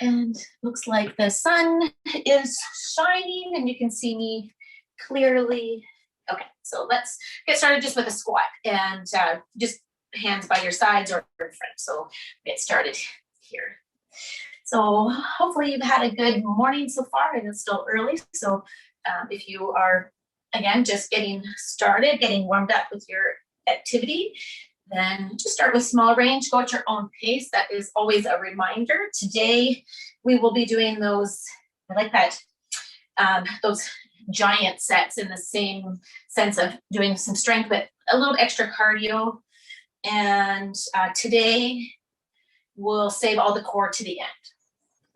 And looks like the sun is shining and you can see me clearly. Okay, so let's get started just with a squat and just hands by your sides or in front. So get started here. So hopefully you've had a good morning so far, and it's still early. So if you are, again, just getting started, getting warmed up with your activity, then just start with small range, go at your own pace. That is always a reminder. Today, we will be doing those, I like that, those giant sets in the same sense of doing some strength, but a little extra cardio. And today, we'll save all the core to the end.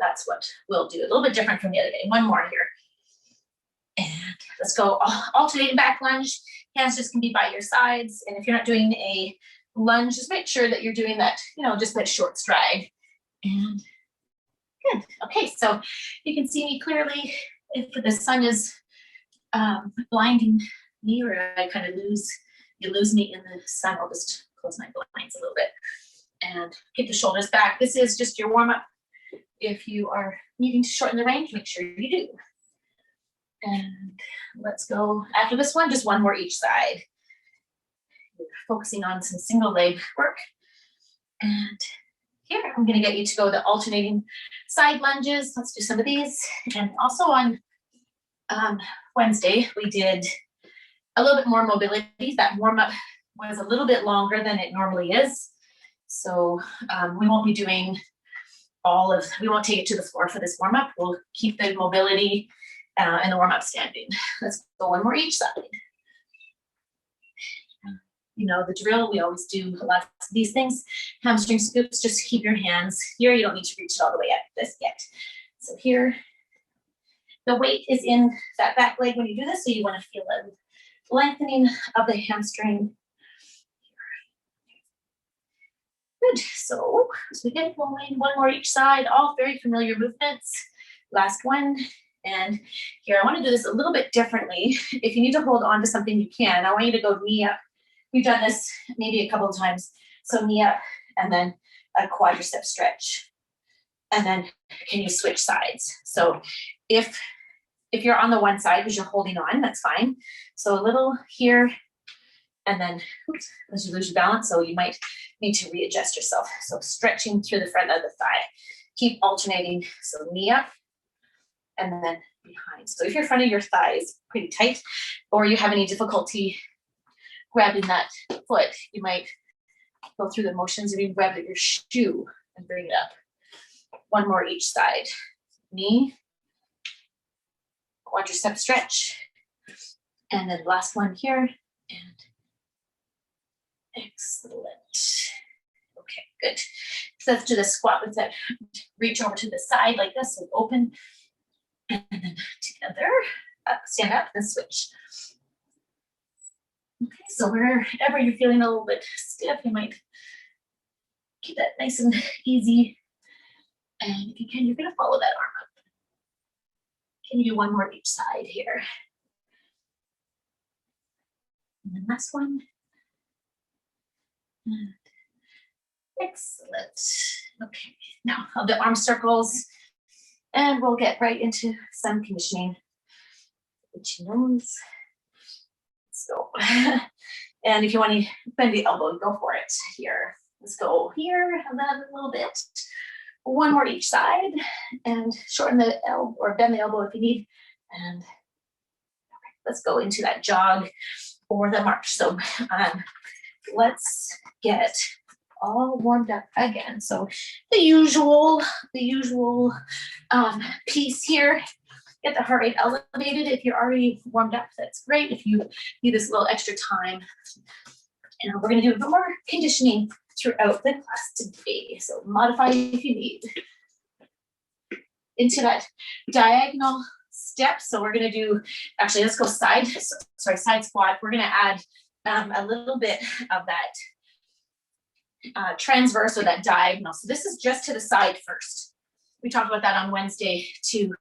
That's what we'll do. A little bit different from the other day. One more here. And let's go alternating back lunge. Hands just can be by your sides. And if you're not doing a lunge, just make sure that you're doing that, just that short stride. And good. Okay, so you can see me clearly. If the sun is blinding me, or I kind of lose me in the sun, I'll just close my blinds a little bit and keep the shoulders back. This is just your warm-up. If you are needing to shorten the range, make sure you do. And let's go after this one, just one more each side. We're focusing on some single leg work. And here, I'm gonna get you to go the alternating side lunges. Let's do some of these. And also on Wednesday, we did a little bit more mobility. That warm-up was a little bit longer than it normally is. So we won't be doing we won't take it to the floor for this warm-up. We'll keep the mobility and the warm-up standing. Let's go one more each side. You know the drill, we always do lots of these things. Hamstring scoops, just keep your hands here. You don't need to reach it all the way up this yet. So here, the weight is in that back leg when you do this, so you want to feel a lengthening of the hamstring. Good, so as we get going, one more each side, all very familiar movements. Last one, and here I want to do this a little bit differently. If you need to hold on to something, you can. I want you to go knee up. We've done this maybe a couple of times. So knee up, and then a quadricep stretch. And then can you switch sides? So if you're on the one side because you're holding on, that's fine. So a little here, and then as you lose your balance, so you might need to readjust yourself. So stretching through the front of the thigh. Keep alternating, so knee up, and then behind. So if your front of your thigh is pretty tight, or you have any difficulty grabbing that foot, you might go through the motions of you grab at your shoe and bring it up. One more each side. Knee, quadricep stretch, and then last one here, and excellent. Okay, good. So let's do the squat with that. Reach over to the side like this, so open, and then together, up, stand up, and switch. Okay, so wherever you're feeling a little bit stiff, you might keep that nice and easy. And if you can, you're gonna follow that arm up. Can you do one more each side here? And then last one. And excellent. Okay, now I'll do arm circles, and we'll get right into some conditioning. Itchy nose. Let's go. And if you want to bend the elbow, go for it here. Let's go here, and then a little bit. One more each side, and shorten the elbow, or bend the elbow if you need. And okay, let's go into that jog or the march. So let's get all warmed up again. So the usual piece here. Get the heart rate elevated. If you're already warmed up, that's great. If you need this little extra time, and we're going to do a bit more conditioning throughout the class today. So modify if you need. Into that diagonal step. So we're going to do, actually, let's go side squat. We're going to add a little bit of that transverse or that diagonal. So this is just to the side first. We talked about that on Wednesday to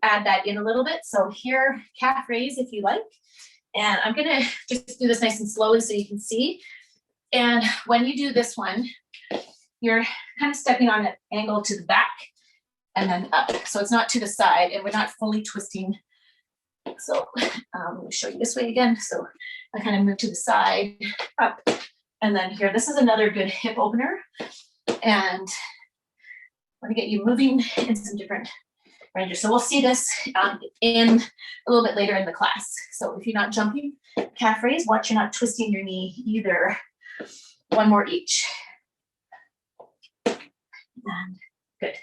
add that in a little bit. So here, calf raise if you like. And I'm gonna just do this nice and slowly so you can see. And when you do this one, you're kind of stepping on an angle to the back. and then up. So it's not to the side and we're not fully twisting. So let me show you this way again. So I kind of move to the side, up, and then here. This is another good hip opener. And I want to get you moving in some different ranges. So we'll see this in a little bit later in the class. So if you're not jumping, calf raise, watch you're not twisting your knee either. One more each. And good.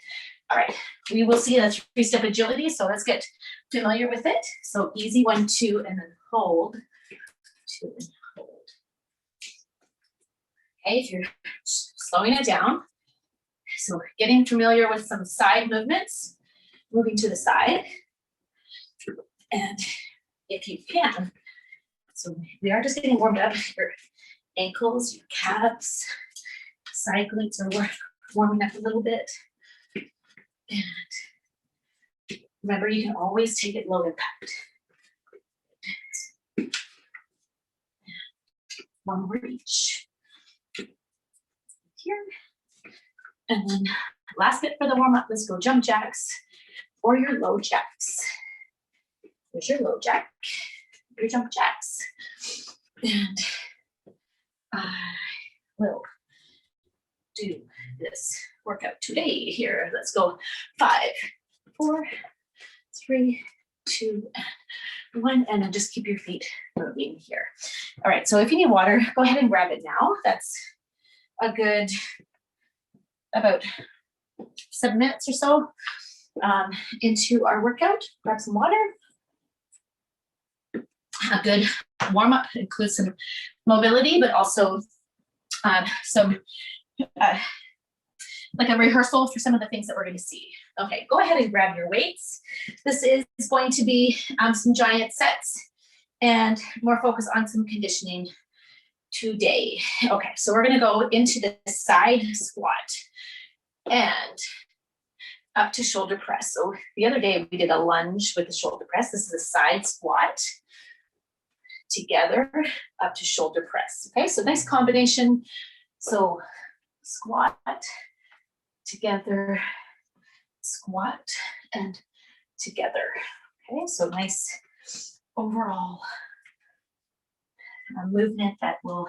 All right, we will see a 3-step agility, so let's get familiar with it. So easy, 1, 2, and then hold. 2 and hold. Okay, if you're slowing it down, so getting familiar with some side movements, moving to the side, and if you can, so we are just getting warmed up. Your ankles, your calves, side glutes are warming up a little bit. And remember, you can always take it low impact. One more each. Here. And then last bit for the warm up, let's go jump jacks or your low jacks. Here's your low jack, your jump jacks. And I will do this workout today here. Let's go 5, 4, 3, 2, and 1, and then just keep your feet moving here. All right, so if you need water, go ahead and grab it now. That's a good about 7 minutes or so into our workout. Grab some water. A good warm up includes some mobility, but also some like a rehearsal for some of the things that we're going to see. Okay, go ahead and grab your weights. This is going to be some giant sets and more focus on some conditioning today. Okay, so we're going to go into the side squat and up to shoulder press. So the other day we did a lunge with the shoulder press. This is a side squat together up to shoulder press. Okay, so nice combination. So squat together, squat and together. Okay, so nice overall movement that will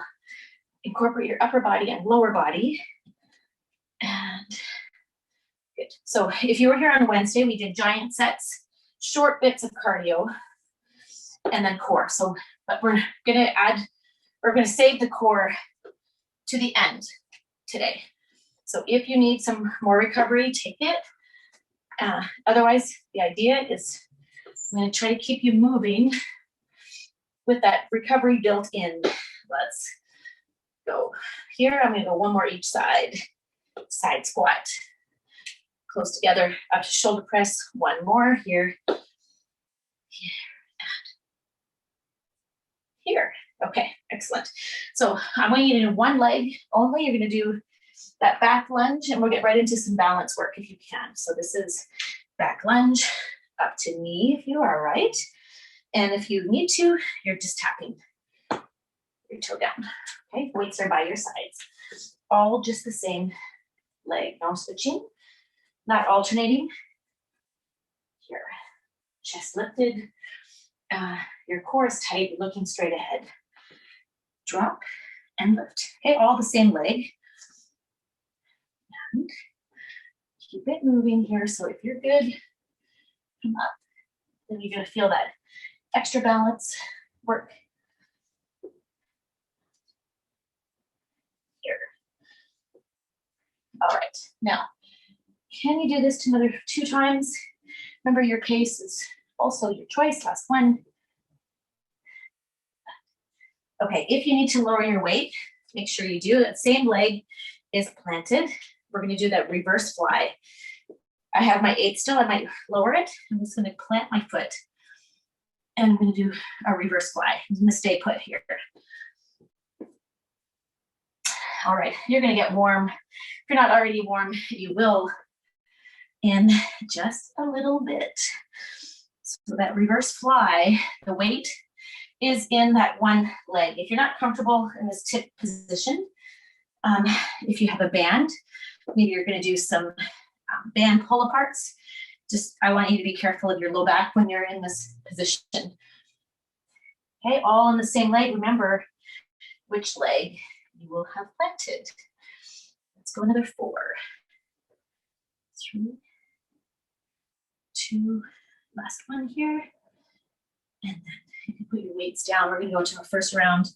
incorporate your upper body and lower body. And good. So if you were here on Wednesday, we did giant sets, short bits of cardio, and then core. So, but we're gonna save the core to the end today. So if you need some more recovery, take it. Otherwise, the idea is I'm going to try to keep you moving with that recovery built in. Let's go here. I'm going to go one more each side. Side squat. Close together up to shoulder press. One more here. Here. Okay, excellent. So I want you to do one leg only. You're going to do that back lunge, and we'll get right into some balance work if you can. So this is back lunge up to knee if you are right. And if you need to, you're just tapping your toe down. Okay, weights are by your sides. All just the same leg, no switching, not alternating. Here, chest lifted. Your core is tight, looking straight ahead. Drop and lift. Okay, all the same leg. And keep it moving here. So if you're good, come up. Then you're going to feel that extra balance work. Here. All right. Now, can you do this to another 2 times? Remember, your pace is also your choice. Last one. Okay, if you need to lower your weight, make sure you do. That same leg is planted. We're going to do that reverse fly. I have my 8 still. I might lower it. I'm just going to plant my foot. And I'm going to do a reverse fly. I'm going to stay put here. All right, you're going to get warm. If you're not already warm, you will in just a little bit. So that reverse fly, the weight is in that one leg. If you're not comfortable in this tip position, if you have a band, maybe you're going to do some band pull aparts. Just, I want you to be careful of your low back when you're in this position. Okay, all on the same leg. Remember which leg you will have planted. Let's go another 4, 3, 2, last one here. And then you can put your weights down. We're gonna go to our first round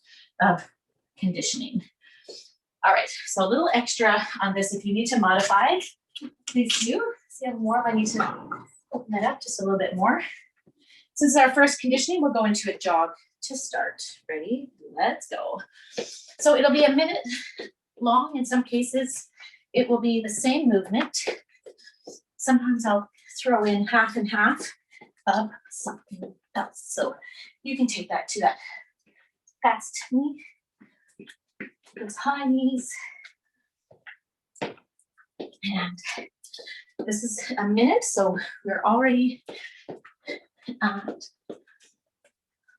of conditioning. All right, so a little extra on this. If you need to modify, please do. See how warm I need to open that up just a little bit more. Since our first conditioning, we'll go into a jog to start. Ready? Let's go. So it'll be a minute long. In some cases, it will be the same movement. Sometimes I'll throw in half and half of something else. So you can take that to that fast knee, those high knees. And this is a minute, so we're already at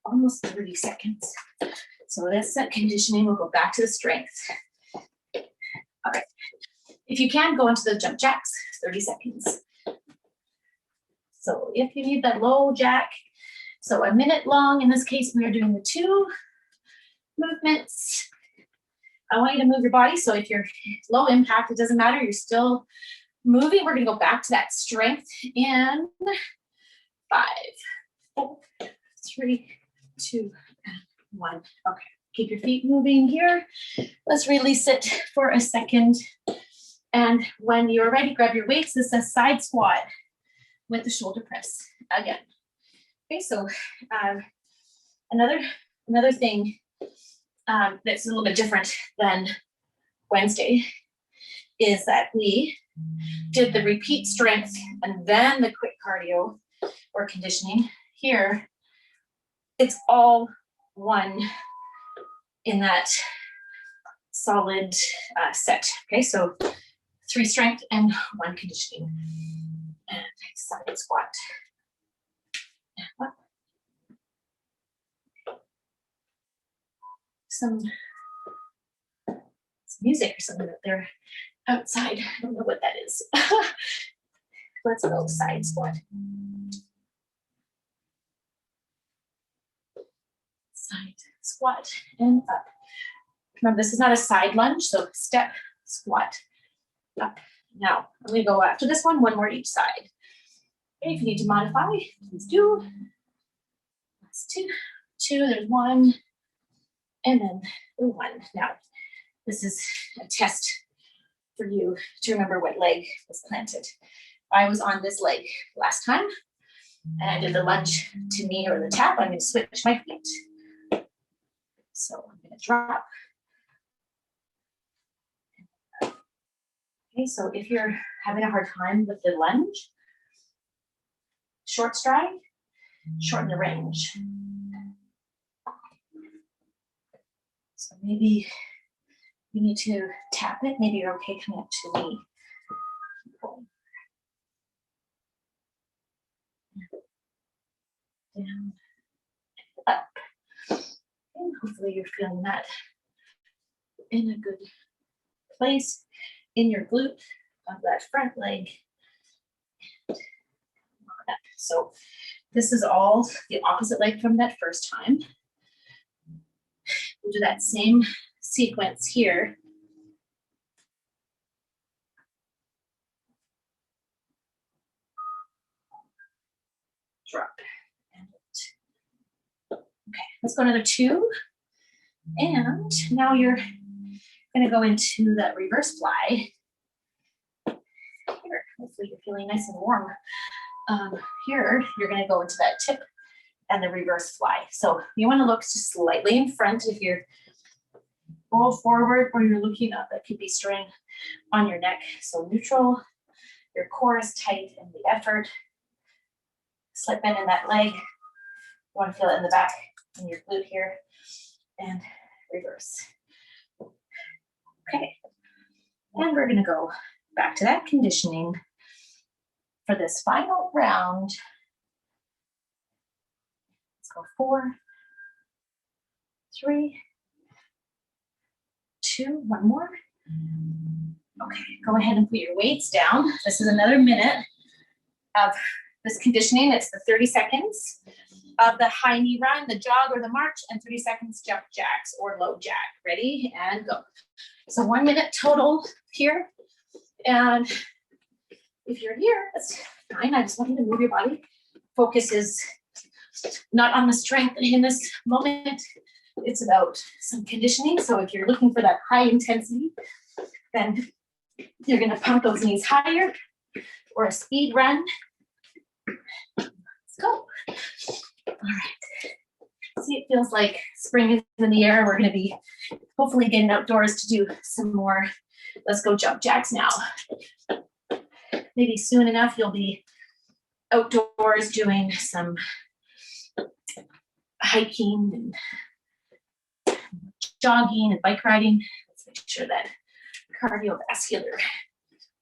almost 30 seconds. So that's that conditioning. We'll go back to the strength. All right. If you can, go into the jump jacks, 30 seconds. So if you need that low jack, so a minute long, in this case, we are doing the 2 movements. I want you to move your body. So if you're low impact, it doesn't matter. You're still moving. We're going to go back to that strength in 5, 4, 3, 2, and 1. Okay. Keep your feet moving here. Let's release it for a second. And when you're ready, grab your weights. This is a side squat with the shoulder press again. Okay, so another thing that's a little bit different than Wednesday is that we did the repeat strength and then the quick cardio or conditioning. Here, it's all one in that solid set. Okay, so 3 strength and 1 conditioning. And side squat. And up. Some music or something that they're outside. I don't know what that is. Let's go side squat. Side squat and up. Remember, this is not a side lunge, so step, squat, up. Now, I'm going to go after this one more each side. Okay, if you need to modify, please do. That's 2, there's 1, and then the 1. Now, this is a test for you to remember what leg was planted. I was on this leg last time, and I did the lunge to knee or the tap. I'm going to switch my feet. So I'm going to drop. Okay, so if you're having a hard time with the lunge, short stride, shorten the range. So maybe you need to tap it. Maybe you're okay coming up to knee. Down, up. And hopefully you're feeling that in a good place in your glute of that front leg. So this is all the opposite leg from that first time. We'll do that same sequence here. Drop. Okay, let's go another 2. And now you're going to go into that reverse fly. Here, hopefully you're feeling nice and warm. Here, you're going to go into that tip and the reverse fly. So you want to look just slightly in front. If you're roll forward or you're looking up, that could be strain on your neck. So neutral, your core is tight in the effort. Slip in that leg. You want to feel it in the back in your glute here. And reverse. Okay. And we're going to go back to that conditioning for this final round. Let's go 4, 3, 2, 1 more. Okay, go ahead and put your weights down. This is another minute of this conditioning. It's the 30 seconds of the high knee run, the jog or the march, and 30 seconds jump jacks or low jack. Ready and go. So 1 minute total here. And if you're here, that's fine. I just want you to move your body. Focus is not on the strength in this moment. It's about some conditioning. So if you're looking for that high intensity, then you're going to pump those knees higher or a speed run. Let's go. All right. See, it feels like spring is in the air. We're going to be hopefully getting outdoors to do some more. Let's go jump jacks now. Maybe soon enough, you'll be outdoors doing some hiking and jogging and bike riding. Let's make sure that cardiovascular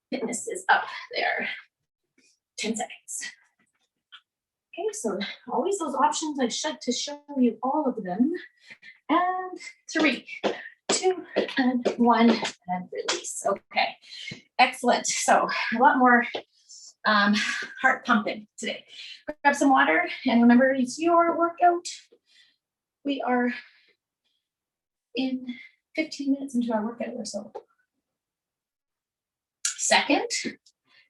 fitness is up there. 10 seconds. Okay, so always those options I should to show you all of them. And 3, 2, and 1, and release. Okay, excellent. So a lot more heart pumping today. Grab some water and remember it's your workout. We are in 15 minutes into our workout or so. Second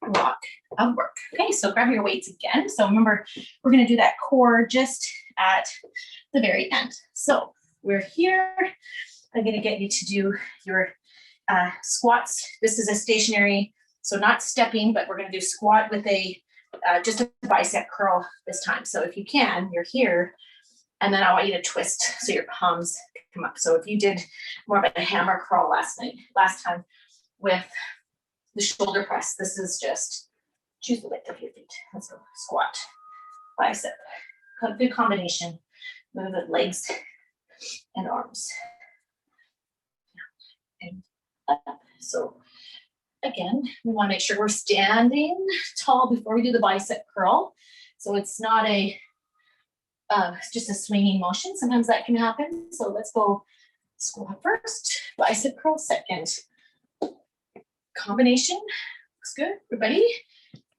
block of work. Okay, so grab your weights again. So remember, we're going to do that core just at the very end. So we're here. I'm going to get you to do your squats. This is a stationary, so not stepping, but we're going to do squat with a just a bicep curl this time. So if you can, you're here, and then I want you to twist so your palms come up. So if you did more of a hammer curl last time with the shoulder press, this is just choose the width of your feet. Let's go. Squat, bicep. Good combination. Move the legs and arms. And up. So again, we want to make sure we're standing tall before we do the bicep curl. So it's not a just a swinging motion. Sometimes that can happen. So let's go squat first, bicep curl second. Combination looks good, everybody.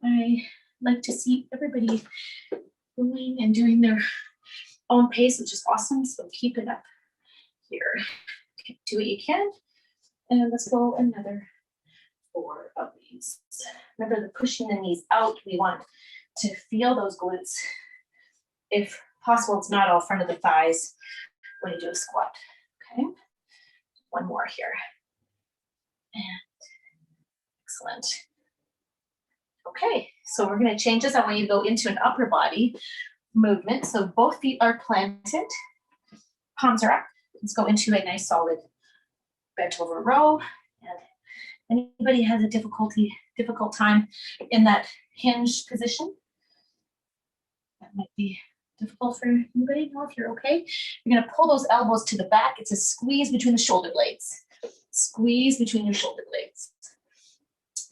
I like to see everybody going and doing their own pace, which is awesome. So keep it up here. Okay, do what you can. And let's go another 4 of these. Remember the pushing the knees out. We want to feel those glutes. If possible, it's not all front of the thighs when you do a squat. Okay, 1 more here. And excellent. Okay, so we're going to change this. I want you to go into an upper body movement. So both feet are planted, palms are up. Let's go into a nice solid bent over row. And anybody has a difficult time in that hinge position? That might be difficult for anybody. No, if you're okay, you're going to pull those elbows to the back. It's a squeeze between the shoulder blades. Squeeze between your shoulder blades.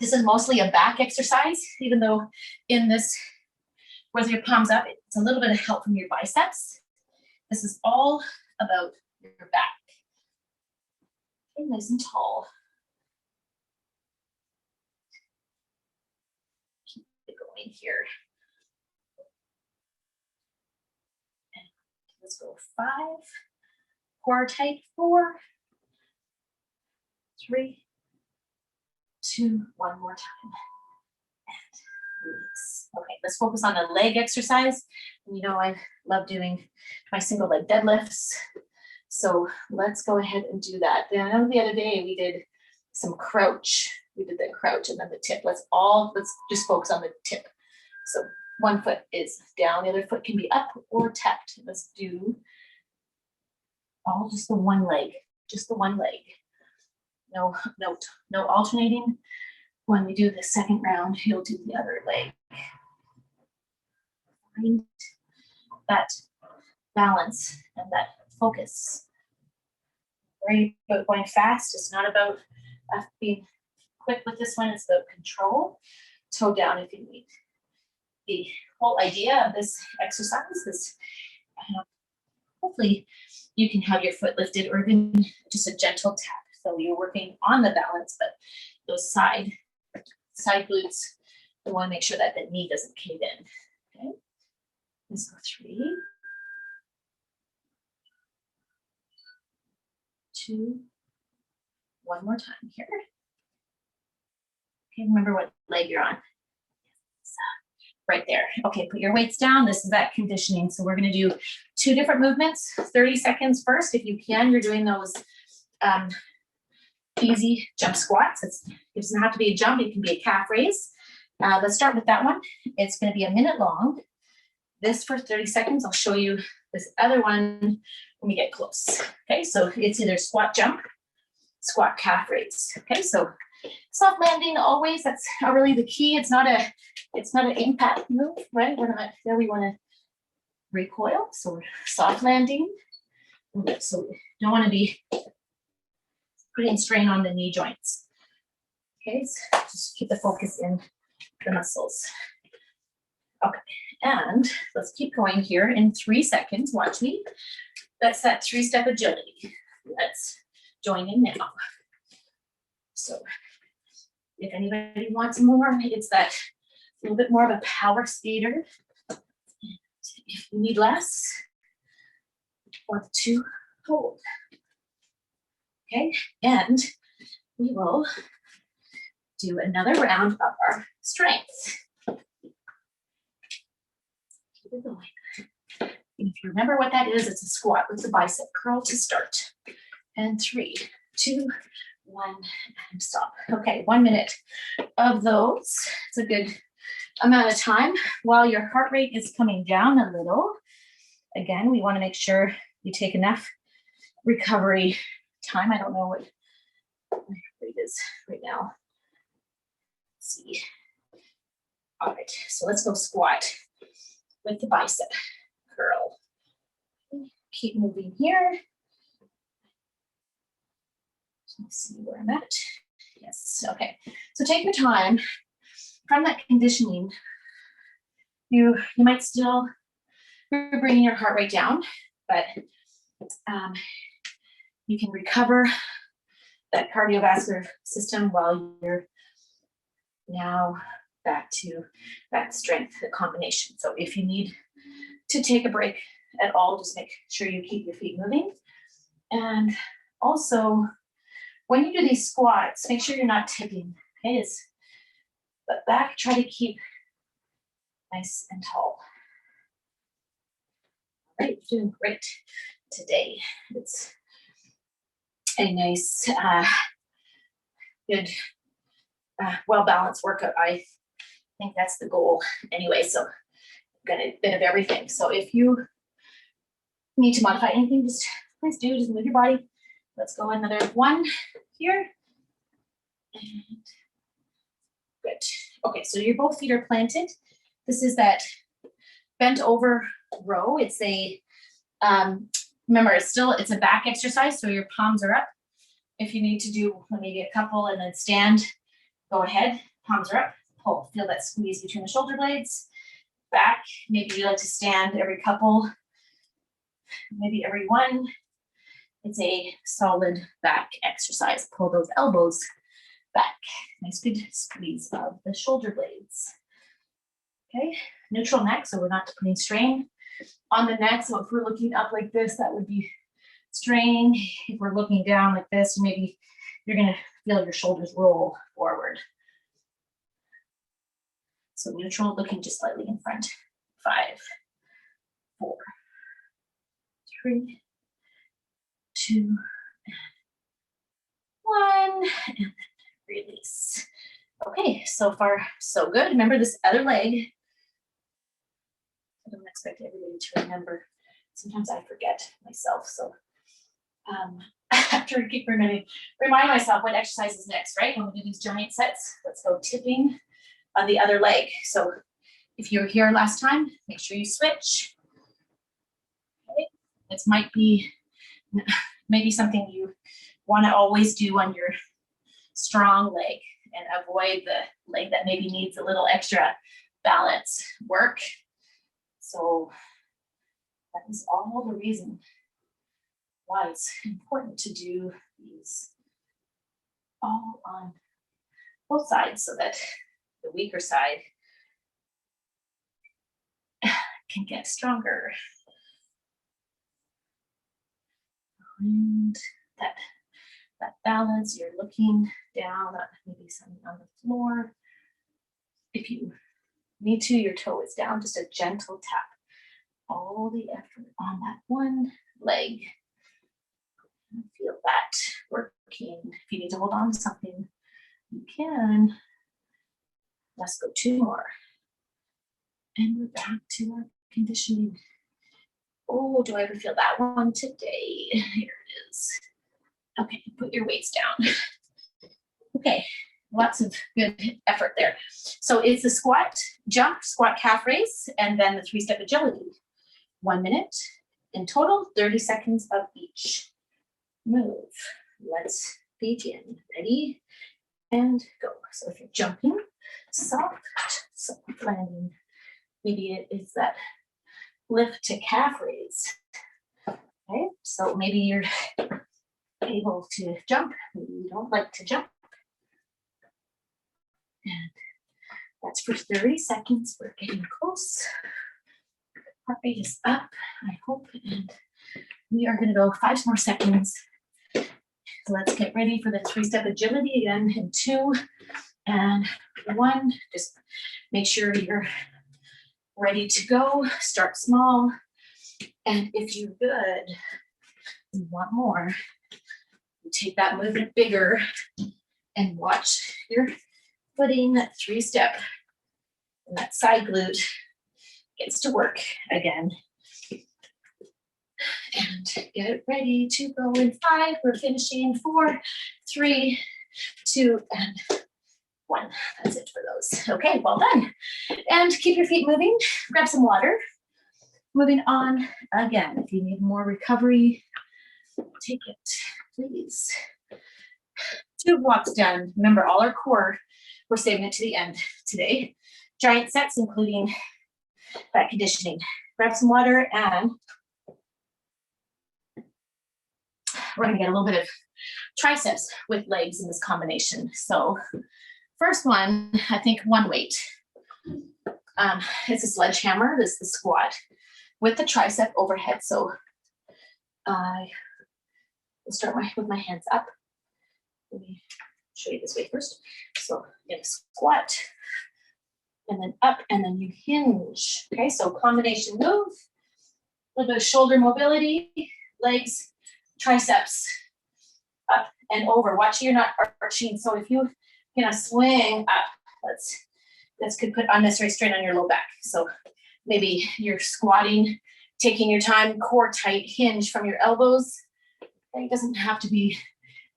This is mostly a back exercise, even though in this, with your palms up, it's a little bit of help from your biceps. This is all about your back. Okay, nice and tall. Keep it going here. And let's go 5. Core tight. 4, 3, 2, 1 more time. And release. Okay, let's focus on the leg exercise. You know, I love doing my single leg deadlifts. So let's go ahead and do that. Then I know the other day we did some crouch. We did the crouch and then the tip. Let's just focus on the tip. So 1 foot is down, the other foot can be up or tapped. Let's do all just the one leg, just the one leg. No alternating. When we do the second round, you'll do the other leg. Find that balance and that focus. Worry about going fast. It's not about being quick with this one. It's about control. Toe down if you need. The whole idea of this exercise is hopefully you can have your foot lifted or even just a gentle tap. So you're working on the balance, but those side glutes. We want to make sure that the knee doesn't cave in. Okay, let's go 3, 2, one more time here. Okay, remember what leg you're on. Right there. Okay, put your weights down. This is that conditioning. So we're going to do 2 different movements, 30 seconds first. If you can, you're doing those easy jump squats. It doesn't have to be a jump. It can be a calf raise. Let's start with that one. It's going to be a minute long. This for 30 seconds. I'll show you this other one when we get close. Okay, so it's either squat jump, squat calf raise. Okay, so soft landing always. That's really the key. It's not an impact move, right? We're not there. We want to recoil. So we're soft landing. So we don't want to be putting strain on the knee joints. Okay, so just keep the focus in the muscles. Okay, and let's keep going here in 3 seconds. Watch me. That's that 3-step agility. Let's join in now. So if anybody wants more, it's that little bit more of a power skater. If you need less, 1, 2, hold. Okay, and we will do another round of our strength. Keep it going. And if you remember what that is, it's a squat with the bicep curl to start. And 3, 2, 1, and stop. Okay, 1 minute of those. It's a good amount of time while your heart rate is coming down a little. Again, we want to make sure you take enough recovery time. I don't know what my heart rate is right now. Let's see. All right, so let's go squat with the bicep curl. Keep moving here. Let's see where I'm at. Yes, okay. So take your time. From that conditioning, you might still be bringing your heart rate down, but you can recover that cardiovascular system while you're now back to that strength combination. So if you need to take a break at all, just make sure you keep your feet moving. And also, when you do these squats, make sure you're not tipping. Okay, but back, try to keep nice and tall. All right, you're doing great today. It's a nice, good, well-balanced workout. I think that's the goal anyway, so got a bit of everything. So if you need to modify anything, just please do, just move your body. Let's go another 1 here. And good. Okay, so your both feet are planted. This is that bent over row. It's a, remember, it's a back exercise, so your palms are up. If you need to do maybe a couple and then stand, go ahead, palms are up, pull. Feel that squeeze between the shoulder blades. Back, maybe you like to stand every couple, maybe every 1. It's a solid back exercise. Pull those elbows back. Nice good squeeze of the shoulder blades. Okay, neutral neck, so we're not putting strain on the neck. So if we're looking up like this, that would be strain. If we're looking down like this, maybe you're gonna feel your shoulders roll forward. So neutral, looking just slightly in front. 5, 4, 3, 2, 1, and release. Okay, so far so good. Remember this other leg. I don't expect everybody to remember. Sometimes I forget myself. So after I keep remind myself what exercise is next, right? When we do these giant sets, let's go tipping on the other leg. So if you were here last time, make sure you switch. Okay. This might be maybe something you want to always do on your strong leg and avoid the leg that maybe needs a little extra balance work. So that is all the reason why it's important to do these all on both sides so that the weaker side can get stronger. And that balance, you're looking down at maybe something on the floor. If you need to, your toe is down, just a gentle tap. All the effort on that one leg. Feel that working. If you need to hold on to something, you can. Let's go 2 more. And we're back to our conditioning. Oh, do I ever feel that one today? Here it is. Okay, put your weights down. Okay, lots of good effort there. So it's the squat, jump, squat calf raise, and then the 3-step agility. 1 minute in total, 30 seconds of each move. Let's begin. Ready? And go. So if you're jumping, soft landing. Maybe it is that lift to calf raise. Okay, so maybe you're able to jump, maybe you don't like to jump. And that's for 30 seconds. We're getting close. Heart rate is up, I hope, and we are gonna go 5 more seconds. So let's get ready for the 3-step agility again in 2 and 1. Just make sure you're ready to go. Start small. And if you're good, you want more, you take that movement bigger and watch your footing, that 3-step, and that side glute gets to work again. And get ready to go in 5. We're finishing 4, 3, 2, and 1. That's it for those. Okay, well done. And keep your feet moving. Grab some water. Moving on again. If you need more recovery, take it, please. 2 blocks done. Remember, all our core, we're saving it to the end today. Giant sets, including that conditioning. Grab some water, and we're going to get a little bit of triceps with legs in this combination. So first one, I think 1 weight. It's a sledgehammer. This is the squat with the tricep overhead. So I will start with my hands up. Let me show you this way first. So in a squat, and then up, and then you hinge. Okay, so combination move, a little bit of shoulder mobility, legs, triceps, up and over. Watch you're not arching. So if you gonna swing up, this could put unnecessary strain on your low back. So maybe you're squatting, taking your time, core tight, hinge from your elbows. It doesn't have to be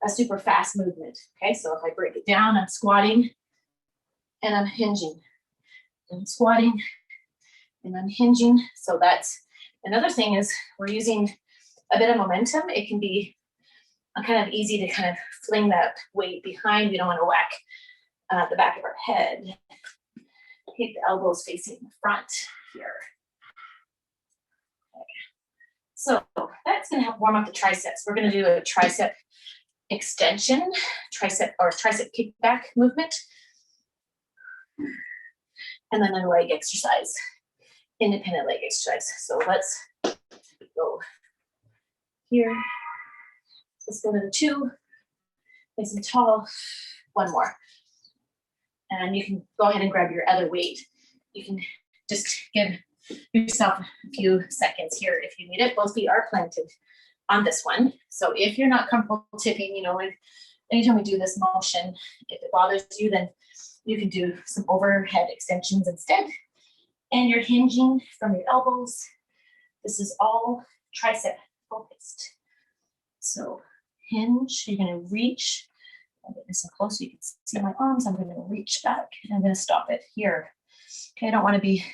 a super fast movement. Okay, so if I break it down, I'm squatting and I'm hinging. I'm squatting and I'm hinging. So that's another thing is we're using a bit of momentum. It can be kind of easy to kind of fling that weight behind. We don't want to whack the back of our head. Keep the elbows facing the front here. Okay. So that's going to help warm up the triceps. We're going to do a tricep extension, tricep kickback movement. And then a leg exercise, independent leg exercise. So let's go here. Let's go to the 2, nice and tall. 1 more. And you can go ahead and grab your other weight. You can just give yourself a few seconds here if you need it. Both feet are planted on this one. So if you're not comfortable tipping, anytime we do this motion, if it bothers you, then you can do some overhead extensions instead. And you're hinging from your elbows. This is all tricep focused. So hinge, you're going to reach. I'll get this in close so you can see my arms. I'm going to reach back and I'm going to stop it here. Okay, I don't want to be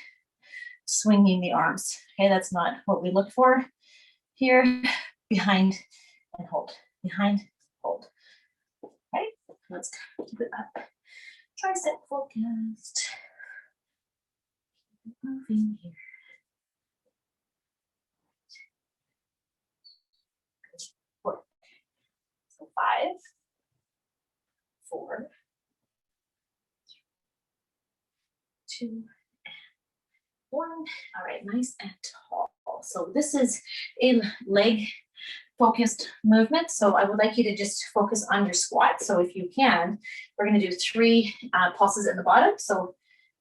swinging the arms. Okay, that's not what we look for. Here, behind and hold. Behind, hold. Okay, let's keep it up. Tricep focused. Keep it moving here. Good. 4. So 5, 4, 2, 1. All right, nice and tall. So this is a leg focused movement. So I would like you to just focus on your squat. So if you can, we're going to do 3 pulses in the bottom. So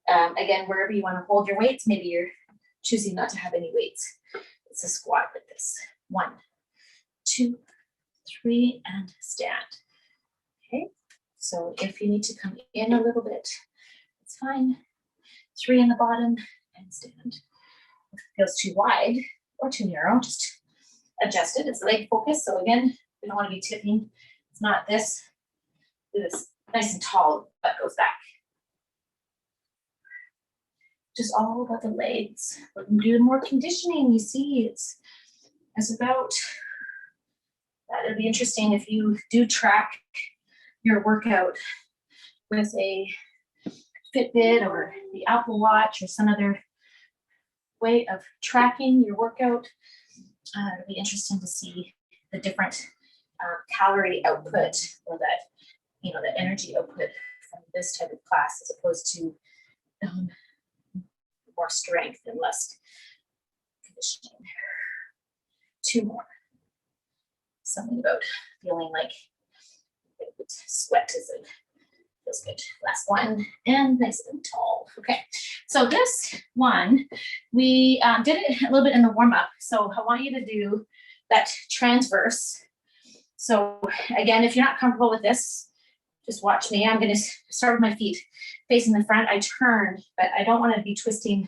again, wherever you want to hold your weights, maybe you're choosing not to have any weights. It's a squat like this. 1, 2, 3, and stand. Okay. So if you need to come in a little bit, it's fine. 3 in the bottom and stand. If it feels too wide or too narrow, just adjust it. It's leg focus. So again, we don't want to be tipping. It's not this. Do this nice and tall, butt goes back. Just all about the legs. We're doing more conditioning. You see, it's about that. It'll be interesting if you do track your workout with a Fitbit or the Apple Watch or some other way of tracking your workout. It'll be interesting to see the different calorie output, or that, you know, the energy output from this type of class as opposed to more strength and less conditioning. 2 more. Something about feeling like sweat is it feels good. Last one, and nice and tall. Okay, so this one we did it a little bit in the warm up. So I want you to do that transverse. So again, if you're not comfortable with this, just watch me. I'm going to start with my feet facing the front. I turn, but I don't want to be twisting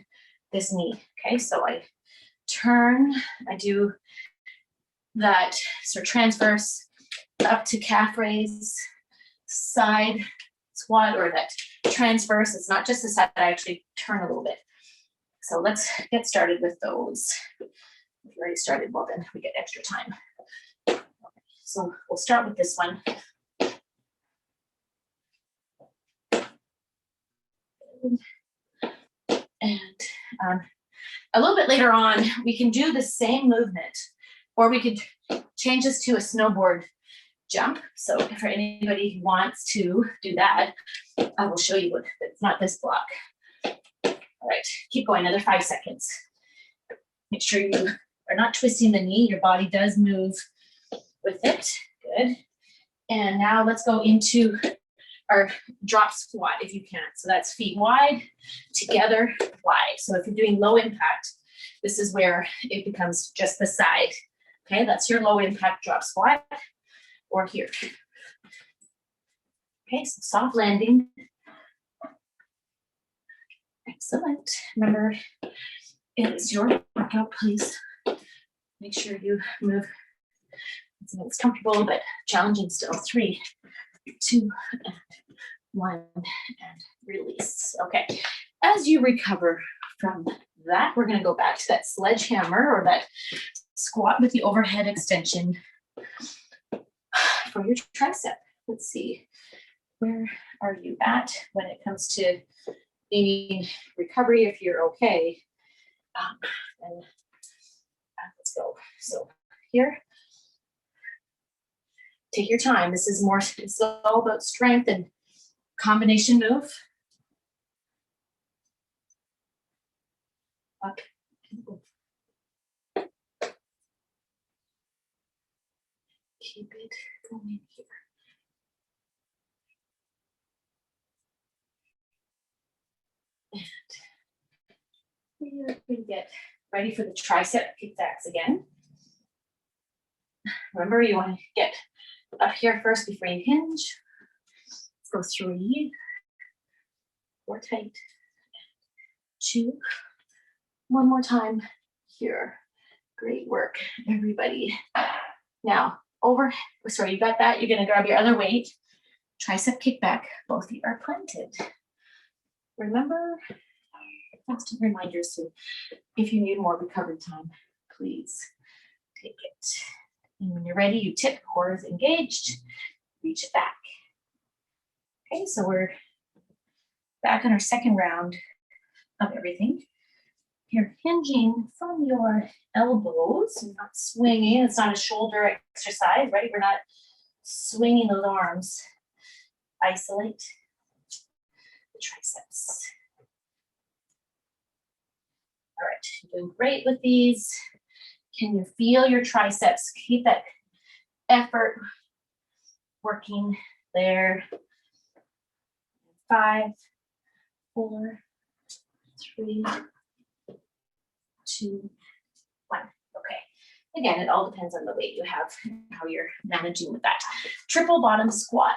this knee. Okay, so I turn. I do that sort of transverse up to calf raise, side squat, or that transverse. It's not just the side, I actually turn a little bit. So let's get started with those. If you already started, well then we get extra time. Okay, so we'll start with this one. And a little bit later on, we can do the same movement, or we could change this to a snowboard jump. So for anybody who wants to do that, I will show you what, it's not this block. All right, keep going, another 5 seconds. Make sure you are not twisting the knee. Your body does move with it. Good. And now let's go into our drop squat if you can. So that's feet wide, together, wide. So if you're doing low impact, this is where it becomes just the side. Okay, that's your low impact drop squat, or here. Okay, so soft landing. Excellent. Remember, it is your workout. Please make sure you move. It's comfortable but challenging still. 3, 2, and 1, and release. Okay, as you recover from that, we're going to go back to that sledgehammer, or that squat with the overhead extension for your tricep. Let's see, where are you at when it comes to needing recovery? If you're okay, and let's go. So here, take your time. This is more, it's all about strength and combination move. Up and over. Keep it going here. And we are going to get ready for the tricep kickbacks again. Remember, you want to get up here first before you hinge. Let's go 3, 4 tight, 2, 1 more time here. Great work, everybody. Now, you got that. You're going to grab your other weight, tricep kickback. Both feet are planted. Remember, constant reminders. So if you need more recovery time, please take it. And when you're ready, you tip, core is engaged, reach it back. Okay, so we're back on our second round of everything. You're hinging from your elbows. You're not swinging. It's not a shoulder exercise, right? We're not swinging those arms. Isolate the triceps. All right, you're doing great with these. Can you feel your triceps? Keep that effort working there. 5, 4, 3, 2, 1. Okay. Again, it all depends on the weight you have, how you're managing with that. Triple bottom squat.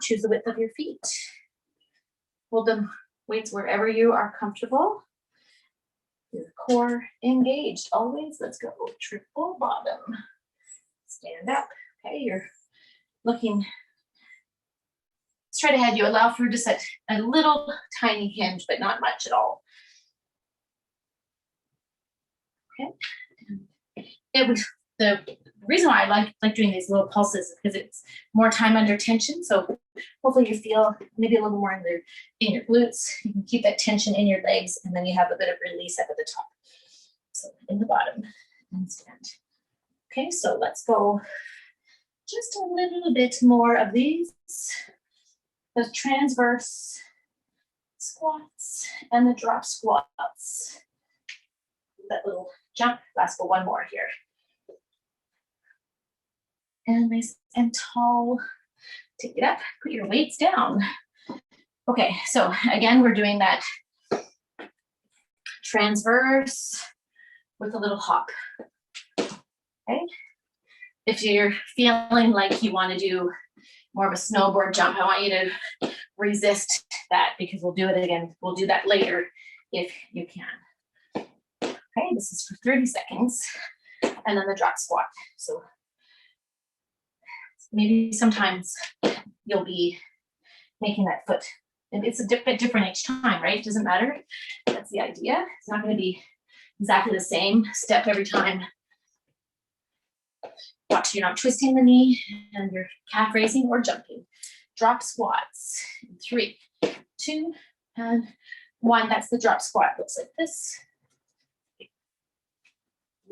Choose the width of your feet. Hold them weights wherever you are comfortable. Your core engaged always. Let's go. Triple bottom. Stand up. Okay, you're looking straight ahead. You allow for just a little tiny hinge, but not much at all. Okay. The reason why I like doing these little pulses is because it's more time under tension. So hopefully you feel maybe a little more in your glutes. You can keep that tension in your legs, and then you have a bit of release up at the top. So in the bottom and stand. Okay, so let's go just a little bit more of these. The transverse squats and the drop squats. That little jump. Let's go one more here. And nice and tall. Take it up, put your weights down. Okay, so again, we're doing that transverse with a little hop. Okay. If you're feeling like you want to do more of a snowboard jump, I want you to resist that because we'll do it again. We'll do that later if you can. Okay, this is for 30 seconds. And then the drop squat. So maybe sometimes you'll be making that foot. And it's a bit different each time, right? It doesn't matter. That's the idea. It's not going to be exactly the same step every time. Watch you're not twisting the knee and your calf raising or jumping. Drop squats. 3, 2, and 1. That's the drop squat. Looks like this.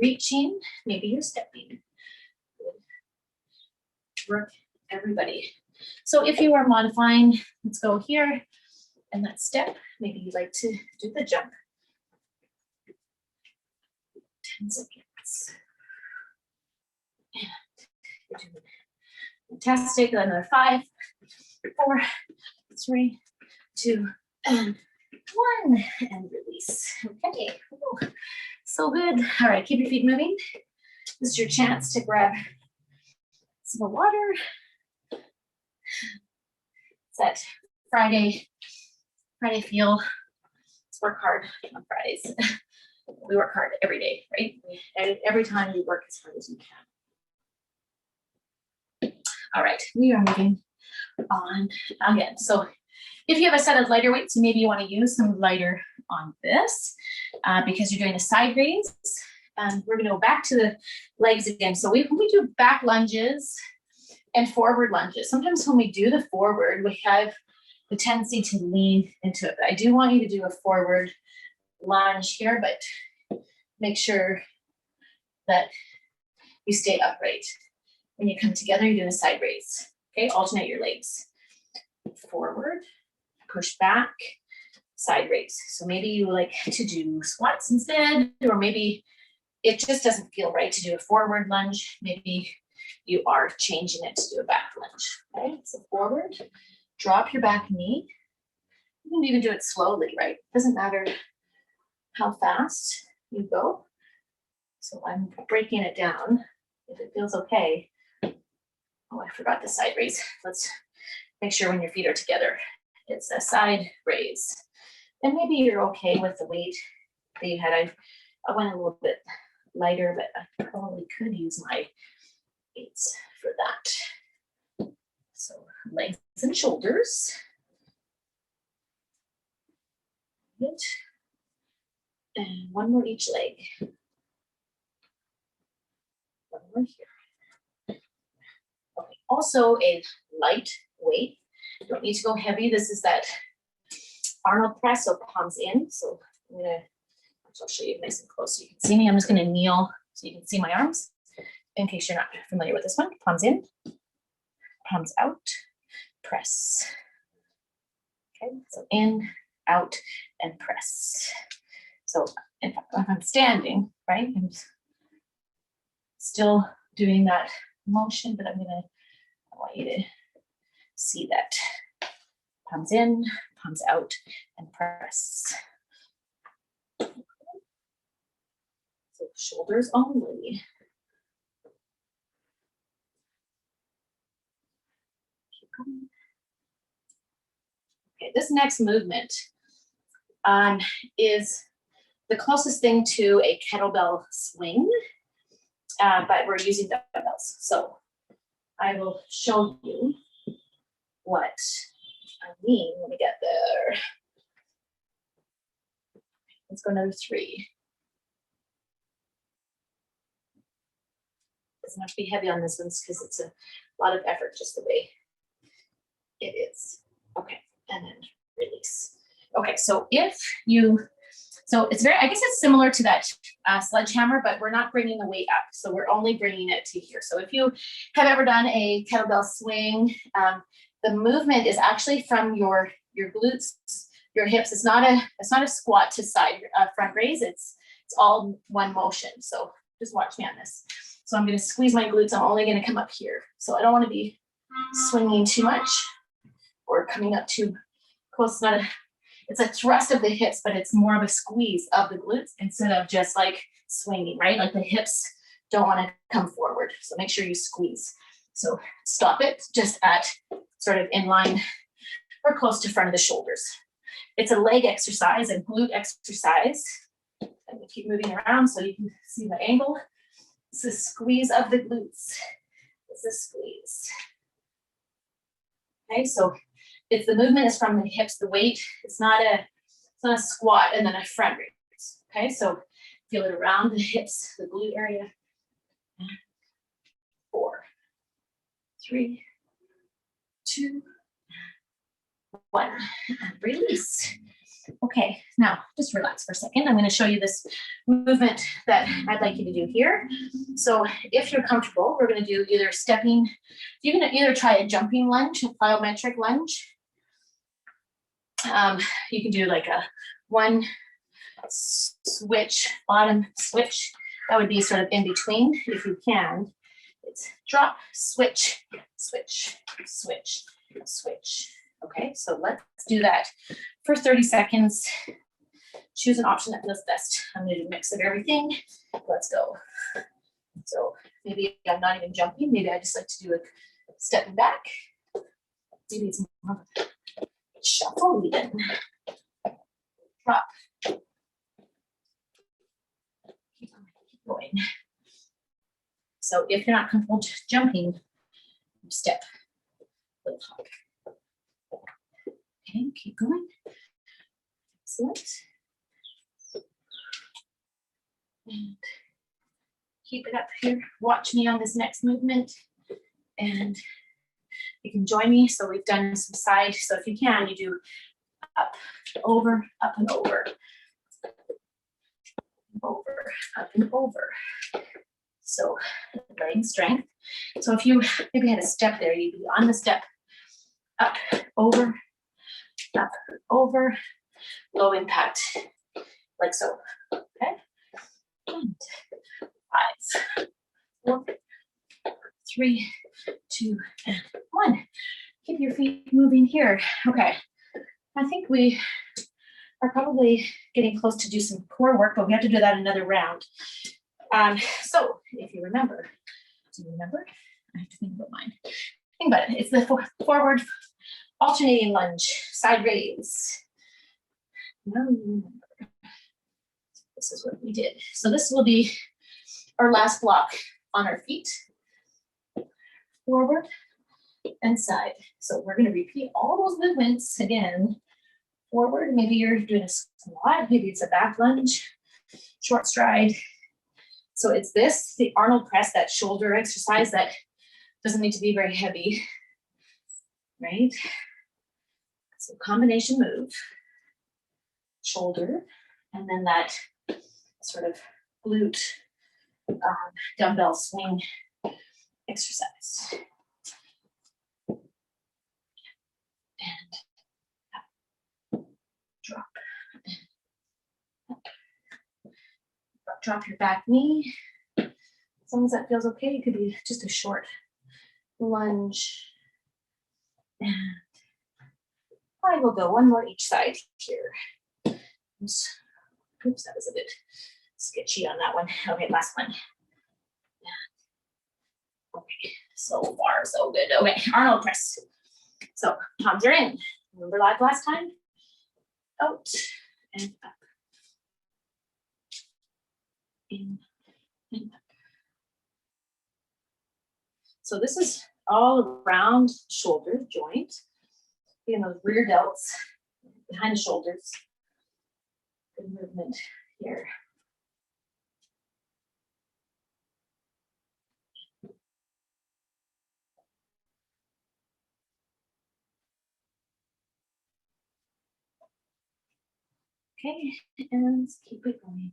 Reaching, maybe you're stepping. Work everybody. So if you are modifying, let's go here and that step. Maybe you'd like to do the jump. 10 seconds. And you're doing fantastic. Another 5, 4, 3, 2, and 1. And release. Okay. Ooh, so good. All right, keep your feet moving. This is your chance to grab some more water. It's that Friday feel. Let's work hard on Fridays. We work hard every day, right? Every time we work as hard as we can. All right, we are moving on again. So if you have a set of lighter weights, maybe you want to use some lighter on this because you're doing a side raise. And we're going to go back to the legs again. So when we do back lunges and forward lunges, sometimes when we do the forward, we have the tendency to lean into it. But I do want you to do a forward lunge here, but make sure that you stay upright. When you come together, you're doing a side raise. Okay, alternate your legs. Forward, push back, side raise. So maybe you like to do squats instead, or maybe it just doesn't feel right to do a forward lunge. Maybe you are changing it to do a back lunge. Okay, so forward, drop your back knee. You can even do it slowly, right? Doesn't matter how fast you go. So I'm breaking it down if it feels okay. Oh, I forgot the side raise. Let's make sure when your feet are together, it's a side raise. And maybe you're okay with the weight that you had. I went a little bit lighter, but I probably could use my weights for that. So legs and shoulders. Good. And one more each leg. One more here. Okay, also a light weight. You don't need to go heavy. This is that Arnold Press, so palms in. So I'll show you nice and close so you can see me. I'm just gonna kneel so you can see my arms. In case you're not familiar with this one, palms in, palms out, press. Okay, so in, out, and press. So if I'm standing, right, I'm still doing that motion, but I want you to see that palms in, palms out, and press. So shoulders only. Keep going. Okay, this next movement is the closest thing to a kettlebell swing, but we're using dumbbells. So I will show you what I mean when we get there. Let's go another 3. Doesn't have to be heavy on this one because it's a lot of effort just the way it is. Okay, and then release. Okay, so it's very, I guess it's similar to that sledgehammer, but we're not bringing the weight up. So we're only bringing it to here. So if you have ever done a kettlebell swing, the movement is actually from your glutes, your hips. It's not a squat to side front raise. It's all one motion. So just watch me on this. So I'm going to squeeze my glutes. I'm only going to come up here. So I don't want to be swinging too much or coming up too close. It's a thrust of the hips, but it's more of a squeeze of the glutes instead of just like swinging, right? Like the hips don't want to come forward. So make sure you squeeze. So stop it just at sort of in line or close to front of the shoulders. It's a leg exercise, a glute exercise. And we keep moving around so you can see the angle. It's a squeeze of the glutes. It's a squeeze. Okay, so it's the movement is from the hips, the weight. It's not a squat and then a front raise. Okay, so feel it around the hips, the glute area. 4, 3, 2, 1, and release. Okay, now just relax for a second. I'm going to show you this movement that I'd like you to do here. So if you're comfortable, we're going to do either stepping. You can either try a jumping lunge, a plyometric lunge. You can do like a 1 switch, bottom switch. That would be sort of in between if you can. It's drop, switch, switch, switch, switch. Okay, so let's do that for 30 seconds. Choose an option that feels best. I'm going to do a mix of everything. Let's go. So maybe I'm not even jumping. Maybe I just like to do a stepping back. Maybe it's more shuffle even. Drop. Keep going. So if you're not comfortable jumping, step. Little hop. Okay, keep going. Excellent. And keep it up here. Watch me on this next movement. And you can join me. So we've done some side. So if you can, you do up, over, up and over. Over, up and over. So leg strength. So if you maybe had a step there, you'd be on the step, up, over, low impact, like so. Okay. And 5, 4, 3, 2, and 1. Keep your feet moving here. Okay. I think we are probably getting close to do some core work, but we have to do that another round. So if you remember, do you remember? I have to think about mine. Think about it. It's the forward alternating lunge, side raise. Now you remember. This is what we did. So this will be our last block on our feet. Forward and side. So we're going to repeat all those movements again. Forward, maybe you're doing a squat, maybe it's a back lunge, short stride. So it's this, the Arnold Press, that shoulder exercise that doesn't need to be very heavy, right? So combination move, shoulder, and then that sort of glute dumbbell swing exercise. And up, drop, and up, drop your back knee. As long as that feels okay, it could be just a short lunge. And I will go one more each side here. Oops, that was a bit sketchy on that one. Okay, last one. Okay, so far so good. Okay, Arnold press. So palms are in. Remember that last time? Out and up. In and up. So this is all around shoulder joint. Again, those rear delts behind the shoulders. Good movement here. Okay, and keep it going.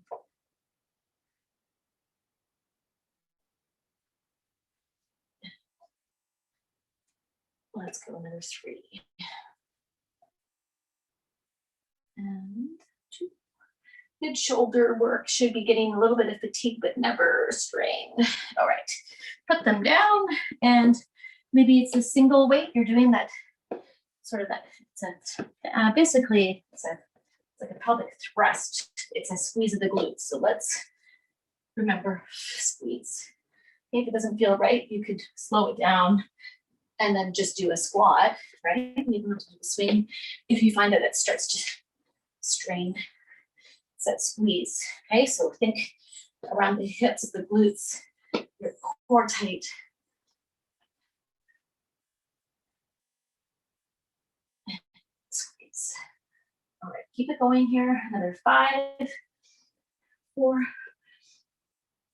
Let's go another 3. And 2. Good shoulder work. Should be getting a little bit of fatigue, but never strain. All right, put them down, and maybe it's a single weight. You're doing that sort of that. It's basically it's like a pelvic thrust. It's a squeeze of the glutes. So let's remember squeeze. Okay, if it doesn't feel right, you could slow it down and then just do a squat, right? You don't have to do a swing. If you find that it starts to strain, it's that squeeze. Okay, so think around the hips of the glutes, your core tight. Squeeze. All right, keep it going here. Another 5, 4,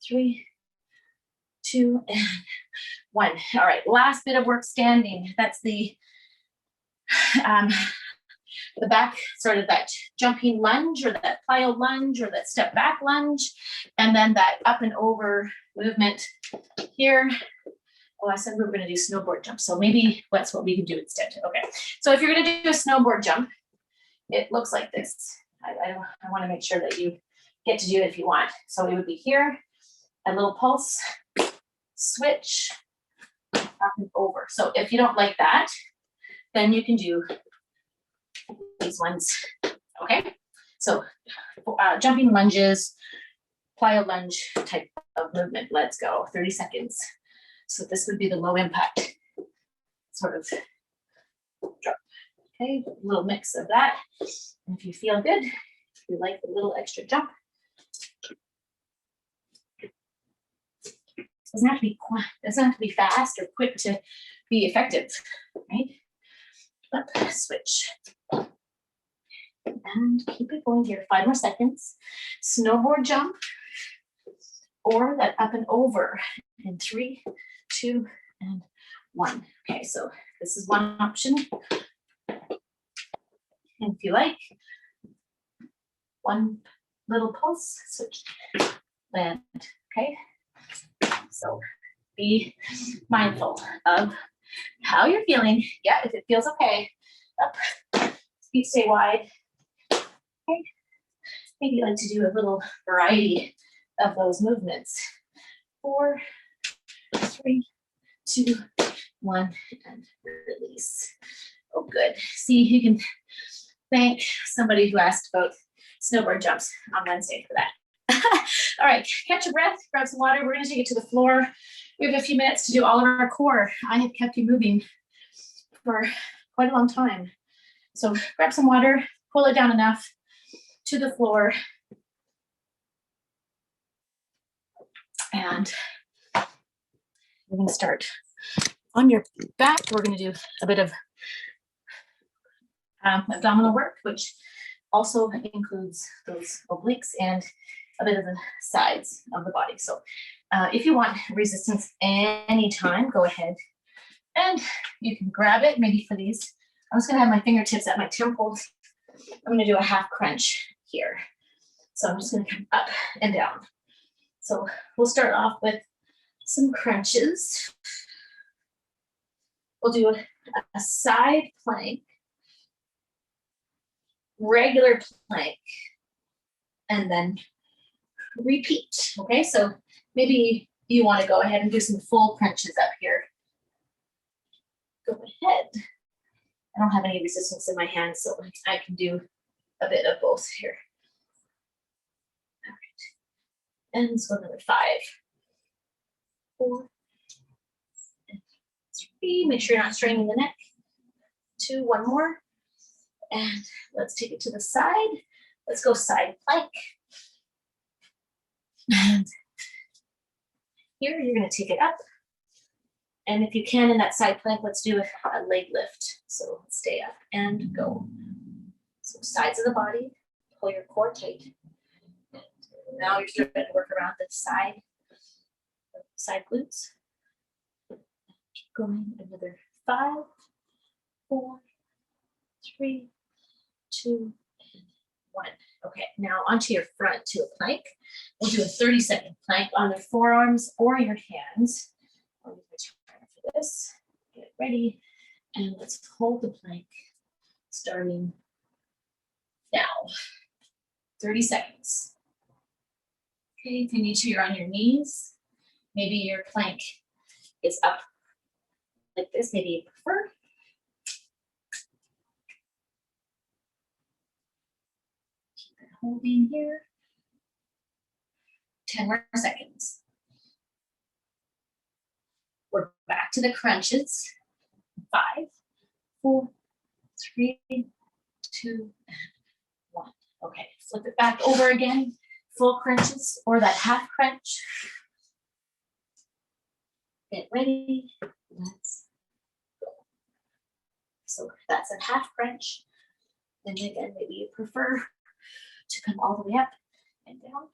3, 2, and 1. All right, last bit of work standing. That's the back, sort of that jumping lunge or that plyo lunge or that step back lunge, and then that up and over movement here. Oh, I said we were going to do snowboard jump, so maybe that's what we can do instead. Okay, so if you're going to do a snowboard jump, it looks like this. I want to make sure that you get to do it if you want. So it would be here, a little pulse, switch, up and over. So if you don't like that, then you can do these ones. Okay, so jumping lunges, plyo lunge type of movement. Let's go. 30 seconds. So this would be the low impact sort of drop. Okay, a little mix of that. And if you feel good, if you like the little extra jump, it doesn't have to be fast or quick to be effective, right? Up, switch. And keep it going here. 5 more seconds. Snowboard jump or that up and over in 3, 2, and 1. Okay, so this is one option. And if you like, one little pulse, switch, land. Okay, so be mindful of how you're feeling. Yeah, if it feels okay, up, feet stay wide. Okay, maybe you like to do a little variety of those movements. 4, 3, 2, 1, and release. Oh, good. See, you can thank somebody who asked about snowboard jumps on Wednesday for that. All right, catch your breath, grab some water. We're going to take it to the floor. We have a few minutes to do all of our core. I have kept you moving for quite a long time. So grab some water, pull it down enough to the floor. And we're going to start on your back. We're going to do a bit of abdominal work, which also includes those obliques and a bit of the sides of the body. So if you want resistance anytime, go ahead and you can grab it. Maybe for these, I'm just going to have my fingertips at my temples. I'm going to do a half crunch here. So I'm just going to come up and down. So we'll start off with some crunches. We'll do a side plank, regular plank, and then repeat. Okay, so maybe you want to go ahead and do some full crunches up here. Go ahead. I don't have any resistance in my hands, so I can do a bit of both here. All right. And let's go another 5, 4, and 3. Make sure you're not straining the neck. 2, one more. And let's take it to the side. Let's go side plank. And here you're going to take it up. And if you can in that side plank, let's do a leg lift. So let's stay up and go. So sides of the body, pull your core tight. Now you're starting to work around the side glutes. Keep going, another 5, 4, 3, 2, and 1. Okay, now onto your front to a plank. We'll do a 30-second plank on the forearms or your hands. I'll use my timer for this. Get ready, and let's hold the plank starting now. 30 seconds. Okay, if you need to, you're on your knees. Maybe your plank is up like this. Maybe you prefer. Keep it holding here. 10 more seconds. We're back to the crunches. 5, 4, 3, 2, and 1. Okay, flip it back over again. Full crunches or that half crunch. Get ready. Let's go. So that's a half crunch. Then again, maybe you prefer to come all the way up and down.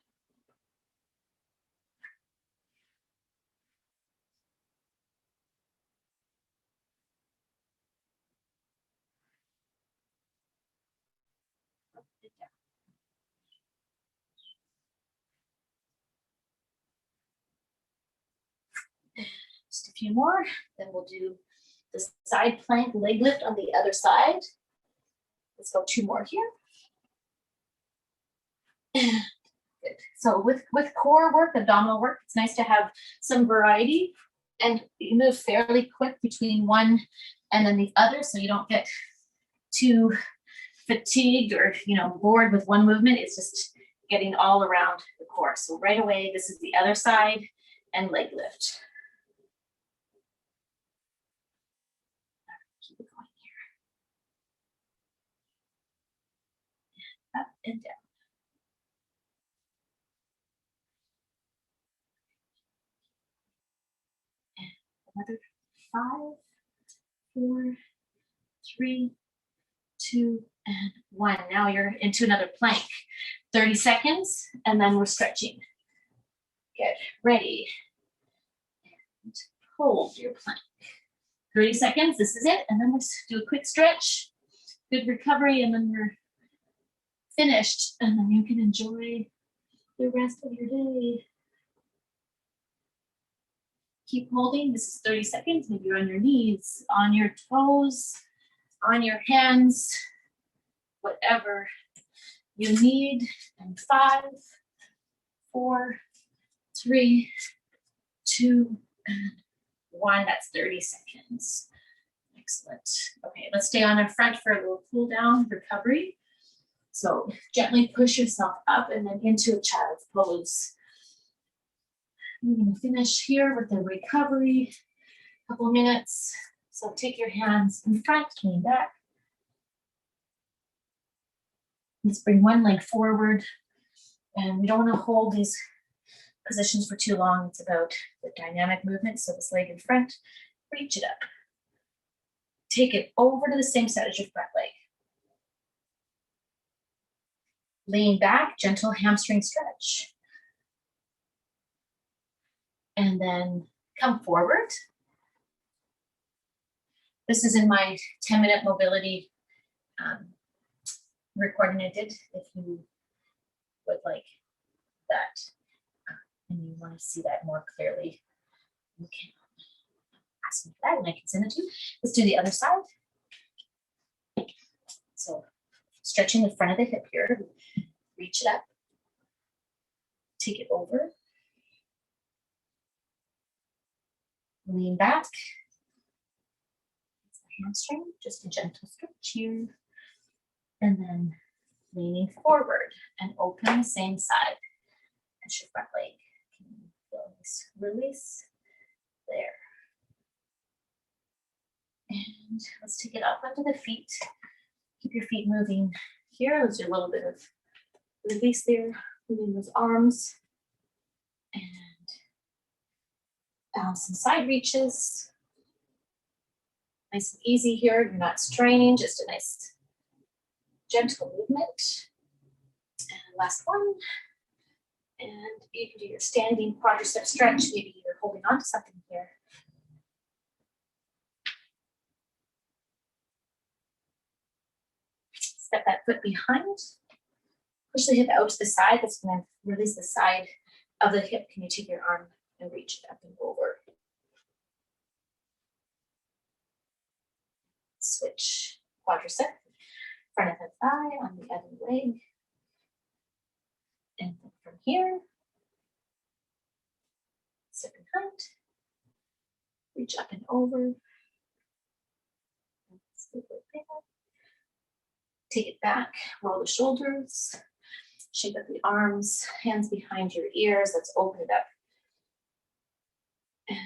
Up and down. Just a few more, then we'll do the side plank leg lift on the other side. Let's go 2 more here. Good. So with core work, abdominal work, it's nice to have some variety, and you move fairly quick between one and then the other, so you don't get too fatigued or bored with one movement. It's just getting all around the core. So right away, this is the other side and leg lift. Keep it going here. Up and down. Another 5, 4, 3, 2, and 1. Now you're into another plank. 30 seconds, and then we're stretching. Get ready. And hold your plank. 30 seconds, this is it. And then let's do a quick stretch. Good recovery, and then we're finished. And then you can enjoy the rest of your day. Keep holding. This is 30 seconds. Maybe you're on your knees, on your toes, on your hands, whatever you need. And 5, 4, 3, 2, and 1. That's 30 seconds. Excellent. Okay, let's stay on our front for a little cool down recovery. So gently push yourself up and then into a child's pose. You're going to finish here with the recovery, a couple of minutes. So take your hands in front, lean back. Let's bring one leg forward. And we don't want to hold these positions for too long. It's about the dynamic movement. So this leg in front, reach it up. Take it over to the same side as your front leg. Lean back, gentle hamstring stretch. And then come forward. This is in my 10-minute mobility recording I did. If you would like that and you want to see that more clearly, you can ask me for that and I can send it to you. Let's do the other side. So stretching the front of the hip here. Reach it up. take it over. Lean back. It's the hamstring, just a gentle stretch here. And then leaning forward and open the same side as your front leg. Can you feel this release? There. And let's take it up onto the feet. Keep your feet moving here. There's a little bit of release there. Moving those arms. And some side reaches. Nice and easy here. You're not straining, just a nice gentle movement. And last one. And you can do your standing quadricep stretch. Maybe you're holding on to something here. Step that foot behind. Push the hip out to the side. That's going to release the side of the hip. Can you take your arm and reach it up and over? Switch quadricep. Front of the thigh on the other leg. And then from here, step behind. Reach up and over. Take it back, roll the shoulders, shake up the arms, hands behind your ears. Let's open it up. And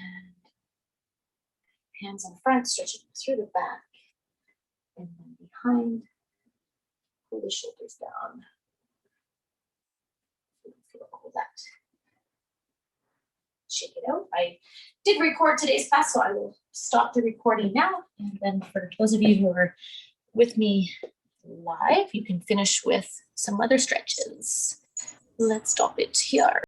hands in front, stretching through the back. And then behind, pull the shoulders down. Feel all that. Shake it out. I did record today's class, so I will stop the recording now. And then for those of you who are with me live, you can finish with some other stretches. Let's stop it here.